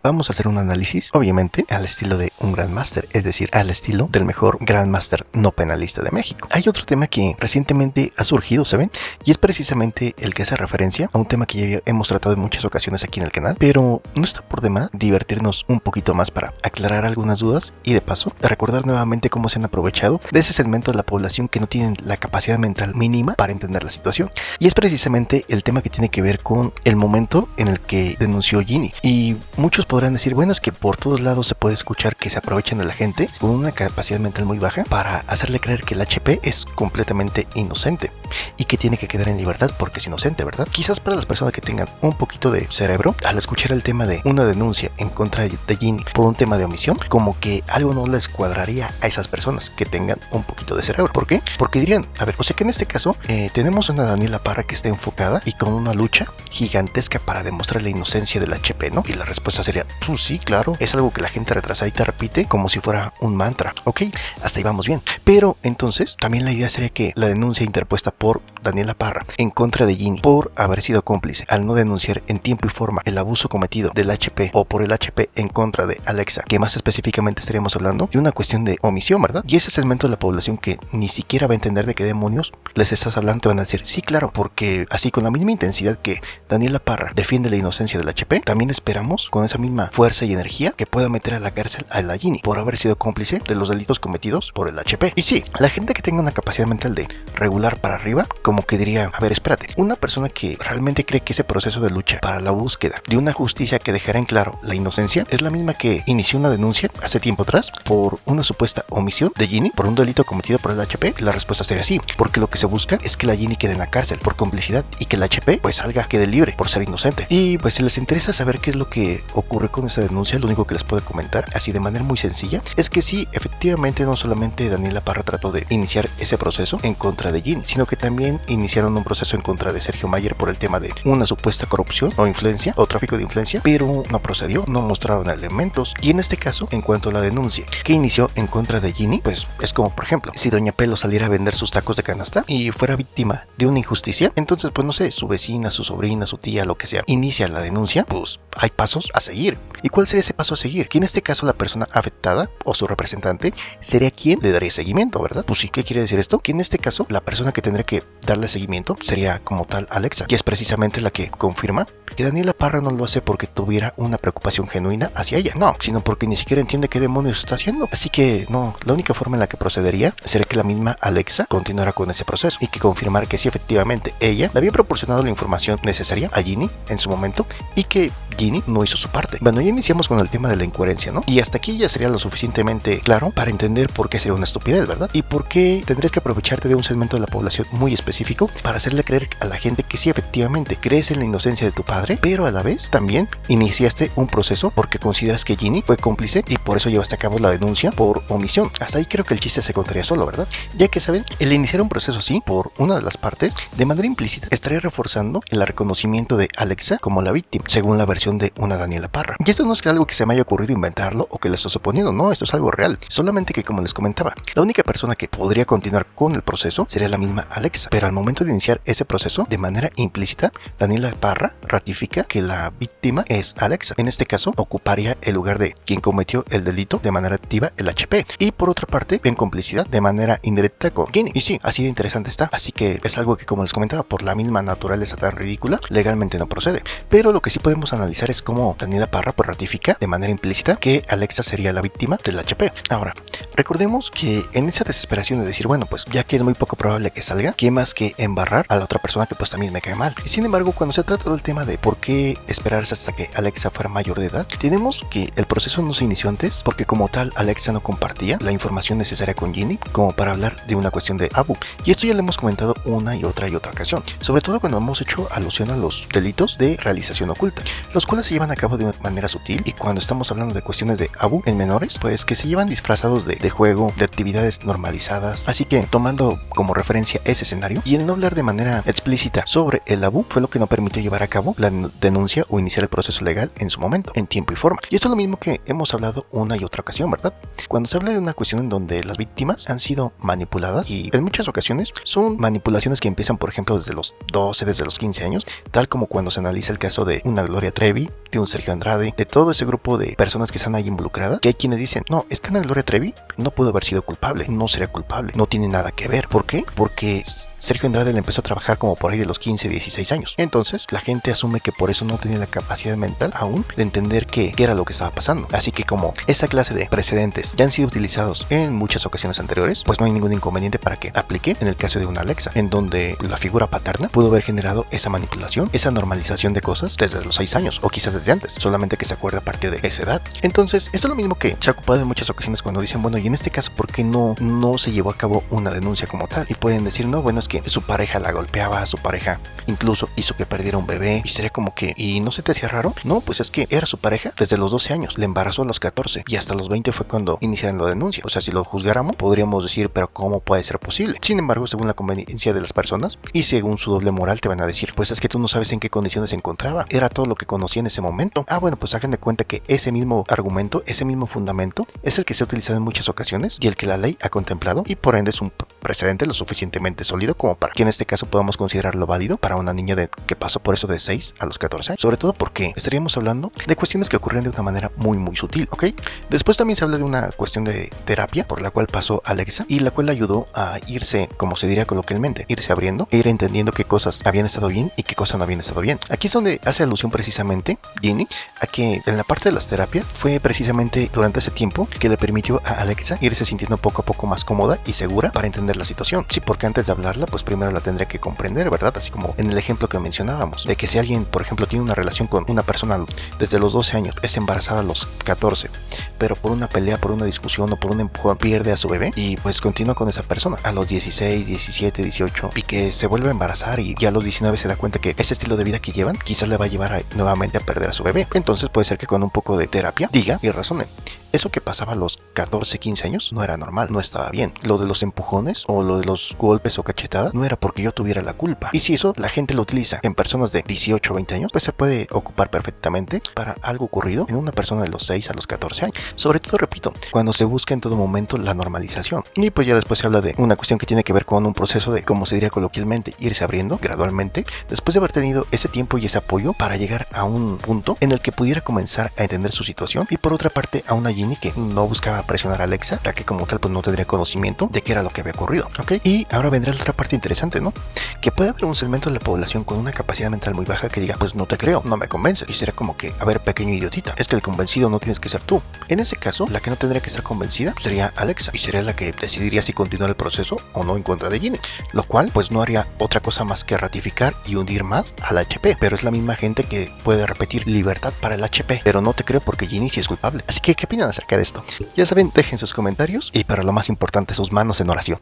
Vamos a hacer un análisis, obviamente, al estilo de un Grandmaster, es decir, al estilo del mejor Grandmaster no penalista de México. Hay otro tema que recientemente ha surgido, ¿saben? Y es precisamente el que hace referencia a un tema que ya hemos tratado en muchas ocasiones aquí en el canal, pero no está por demás divertirnos un poquito más para aclarar algunas dudas y de paso recordar nuevamente cómo se han aprovechado de ese segmento de la población que no tienen la capacidad mental mínima para entender la situación. Y es precisamente el tema que tiene que ver con el momento en el que denunció Ginny. Y muchos podrán decir, bueno, es que por todos lados se puede escuchar que se aprovechan de la gente con una capacidad mental muy baja para hacerle creer que el HP es completamente inocente y que tiene que quedar en libertad porque es inocente, ¿verdad? Quizás para las personas que tengan un poquito de cerebro, al escuchar el tema de una denuncia en contra de Ginny por un tema de omisión, como que algo no les cuadraría a esas personas que tengan un poquito de cerebro. ¿Por qué? Porque dirían, a ver, o sea que en este caso tenemos una Daniela Parra que está enfocada y con una lucha gigantesca para demostrar la inocencia del HP, ¿no? Y la respuesta sería, pues sí, claro, es algo que la gente retrasadita repite como si fuera un mantra. Ok, hasta ahí vamos bien. Pero entonces, también la idea sería que la denuncia interpuesta por Daniela Parra en contra de Ginny por haber sido cómplice al no denunciar en tiempo y forma el abuso cometido del HP o por el HP en contra de Alexa, que más específicamente estaríamos hablando de una cuestión de omisión, ¿verdad? Y ese segmento de la población que ni siquiera va a entender de qué demonios les estás hablando, te van a decir, sí, claro, porque así con la misma intensidad que Daniela Parra defiende la inocencia del HP, también esperamos con esa misma fuerza y energía que pueda meter a la cárcel a la Ginny por haber sido cómplice de los delitos cometidos por el HP. Y sí, la gente que tenga una capacidad mental de regular para arriba, como que diría, a ver, espérate, una persona que realmente cree que ese proceso de lucha para la búsqueda de una justicia que dejará en claro la inocencia es la misma que inició una denuncia hace tiempo atrás por una supuesta omisión de Ginny por un delito cometido por el HP. La respuesta sería sí, porque lo que se busca es que la Ginny quede en la cárcel por complicidad y que el HP pues salga, quede libre por ser inocente. Y pues si les interesa saber qué es lo que ocurre con esa denuncia, lo único que les puedo comentar así de manera muy sencilla es que sí, efectivamente no solamente Daniela Parra trató de iniciar ese proceso en contra de Ginny, sino que también iniciaron un proceso en contra de Sergio Mayer por el tema de una supuesta corrupción o influencia o tráfico de influencia, pero no procedió, no mostraron elementos. Y en este caso, en cuanto a la denuncia que inició en contra de Ginny, pues es como por ejemplo, si Doña Pelo saliera a vender sus tacos de canasta y fuera víctima de una injusticia, entonces pues no sé, su vecina, su sobrina, su tía, lo que sea, inicia la denuncia, pues hay pasos a seguir. ¿Y cuál sería ese paso a seguir? Que en este caso la persona afectada o su representante sería quien le daría seguimiento, ¿verdad? Pues sí, ¿qué quiere decir esto? Que en este caso la persona que tendría que darle seguimiento sería como tal Alexa, que es precisamente la que confirma que Daniela Parra no lo hace porque tuviera una preocupación genuina hacia ella, no, sino porque ni siquiera entiende qué demonios está haciendo. Así que no, la única forma en la que procedería sería que la misma Alexa continuara con ese proceso y que confirmara que sí, efectivamente ella le había proporcionado la información necesaria a Ginny en su momento y que Ginny no hizo su parte. Bueno, ya iniciamos con el tema de la incoherencia, ¿no? Y hasta aquí ya sería lo suficientemente claro para entender por qué sería una estupidez, ¿verdad? Y por qué tendrías que aprovecharte de un segmento de la población muy específico para hacerle creer a la gente que sí, efectivamente crees en la inocencia de tu padre, pero a la vez también iniciaste un proceso porque consideras que Ginny fue cómplice y por eso llevaste a cabo la denuncia por omisión. Hasta ahí creo que el chiste se contaría solo, ¿verdad? Ya que saben, el iniciar un proceso así por una de las partes, de manera implícita, estaría reforzando el reconocimiento de Alexa como la víctima, según la versión de una Daniela Parra. Y esto no es algo que se me haya ocurrido inventarlo o que le estoy suponiendo, no, esto es algo real. Solamente que, como les comentaba, la única persona que podría continuar con el proceso sería la misma Alexa. Pero al momento de iniciar ese proceso, de manera implícita, Daniela Parra ratifica que la víctima es Alexa. En este caso, ocuparía el lugar de quien cometió el delito de manera activa, el HP. Y por otra parte, en complicidad de manera indirecta con Ginny. Y sí, así de interesante está. Así que es algo que, como les comentaba, por la misma naturaleza tan ridícula, legalmente no procede. Pero lo que sí podemos analizar es cómo Daniela Parra pues ratifica de manera implícita que Alexa sería la víctima del HP. Ahora, recordemos que en esa desesperación de decir, bueno, pues ya que es muy poco probable que salga, ¿qué más que embarrar a la otra persona que pues también me cae mal? Y sin embargo, cuando se trata del tema de por qué esperarse hasta que Alexa fuera mayor de edad, tenemos que el proceso no se inició antes porque como tal Alexa no compartía la información necesaria con Ginny como para hablar de una cuestión de abu. Y esto ya lo hemos comentado una y otra ocasión, sobre todo cuando hemos hecho alusión a los delitos de realización oculta, los cuales se llevan a cabo de manera sutil, y cuando estamos hablando de cuestiones de abu en menores, pues que se llevan disfrazados de juego, de actividades normalizadas. Así que tomando como referencia ese escenario y el no hablar de manera explícita sobre el abu fue lo que no permitió llevar a cabo la denuncia o iniciar el proceso legal en su momento, en tiempo y forma. Y esto es lo mismo que hemos hablado una y otra ocasión, ¿verdad? Cuando se habla de una cuestión en donde las víctimas han sido manipuladas, y en muchas ocasiones son manipulaciones que empiezan por ejemplo desde los 12, desde los 15 años, tal como cuando se analiza el caso de una Gloria Trevi, de un Sergio Andrade, Andrade, de todo ese grupo de personas que están ahí involucradas, que hay quienes dicen, no, es que Ana Gloria Trevi no pudo haber sido culpable, no sería culpable, no tiene nada que ver. ¿Por qué? Porque Sergio Andrade le empezó a trabajar como por ahí de los 15, 16 años. Entonces, la gente asume que por eso no tenía la capacidad mental aún de entender qué era lo que estaba pasando. Así que como esa clase de precedentes ya han sido utilizados en muchas ocasiones anteriores, pues no hay ningún inconveniente para que aplique en el caso de una Alexa, en donde la figura paterna pudo haber generado esa manipulación, esa normalización de cosas desde los 6 años, o quizás desde antes, solamente que se acuerda a partir de esa edad. Entonces, esto es lo mismo que se ha ocupado en muchas ocasiones cuando dicen, bueno, y en este caso, ¿por qué no se llevó a cabo una denuncia como tal? Y pueden decir, no, bueno, es que su pareja la golpeaba, su pareja incluso hizo que perdiera un bebé, y sería como que, ¿y no se te hacía raro? No, pues es que era su pareja desde los 12 años, le embarazó a los 14, y hasta los 20 fue cuando iniciaron la denuncia. O sea, si lo juzgáramos, podríamos decir, pero ¿cómo puede ser posible? Sin embargo, según la conveniencia de las personas y según su doble moral, te van a decir, pues es que tú no sabes en qué condiciones se encontraba, era todo lo que conocía en ese momento. Ah, bueno, pues hagan de cuenta que ese mismo argumento, ese mismo fundamento, es el que se ha utilizado en muchas ocasiones y el que la ley ha contemplado, y por ende es un precedente lo suficientemente sólido como para que en este caso podamos considerarlo válido para una niña que pasó por eso de 6 a los 14 años. Sobre todo porque estaríamos hablando de cuestiones que ocurren de una manera muy sutil, ¿ok? Después también se habla de una cuestión de terapia por la cual pasó Alexa y la cual le ayudó a irse, como se diría coloquialmente, irse abriendo e ir entendiendo qué cosas habían estado bien y qué cosas no habían estado bien. Aquí es donde hace alusión precisamente Ginny a que en la parte de las terapias fue precisamente durante ese tiempo que le permitió a Alexa irse sintiendo poco a poco más cómoda y segura para entender la situación. Sí, porque antes de hablarla, pues primero la tendría que comprender, ¿verdad? Así como en el ejemplo que mencionábamos, de que si alguien, por ejemplo, tiene una relación con una persona desde los 12 años, es embarazada a los 14, pero por una pelea, por una discusión o por un empujón pierde a su bebé y pues continúa con esa persona a los 16, 17, 18 y que se vuelve a embarazar y ya a los 19 se da cuenta que ese estilo de vida que llevan quizás le va a llevar nuevamente a perder a su bebé. Entonces puede ser que con un poco de terapia diga y razone, eso que pasaba a los 14, 15 años no era normal, no estaba bien. Lo de los empujones o lo de los golpes o cachetadas no era porque yo tuviera la culpa. Y si eso la gente lo utiliza en personas de 18 o 20 años, pues se puede ocupar perfectamente para algo ocurrido en una persona de los 6 a los 14 años. Sobre todo, repito, cuando se busca en todo momento la normalización. Y pues ya después se habla de una cuestión que tiene que ver con un proceso de, como se diría coloquialmente, irse abriendo gradualmente, después de haber tenido ese tiempo y ese apoyo para llegar a un punto en el que pudiera comenzar a entender su situación. Y por otra parte, a una Ginny que no buscaba presionar a Alexa, ya que como tal pues no tendría conocimiento de qué era lo que había ocurrido, ¿ok? Y ahora vendrá la otra parte interesante, ¿no? Que puede haber un segmento de la población con una capacidad mental muy baja que diga, pues no te creo, no me convence. Y será como que, a ver, pequeño idiotita, es que el convencido no tienes que ser tú. En ese caso, la que no tendría que estar convencida sería Alexa, y sería la que decidiría si continuar el proceso o no en contra de Ginny, lo cual pues no haría otra cosa más que ratificar y hundir más al HP, pero es la misma gente que puede repetir libertad para el HP, pero no te creo porque Ginny sí es culpable. Así que, ¿qué opinan acerca de esto? Ya saben, dejen sus comentarios y para lo más importante, sus manos en oración.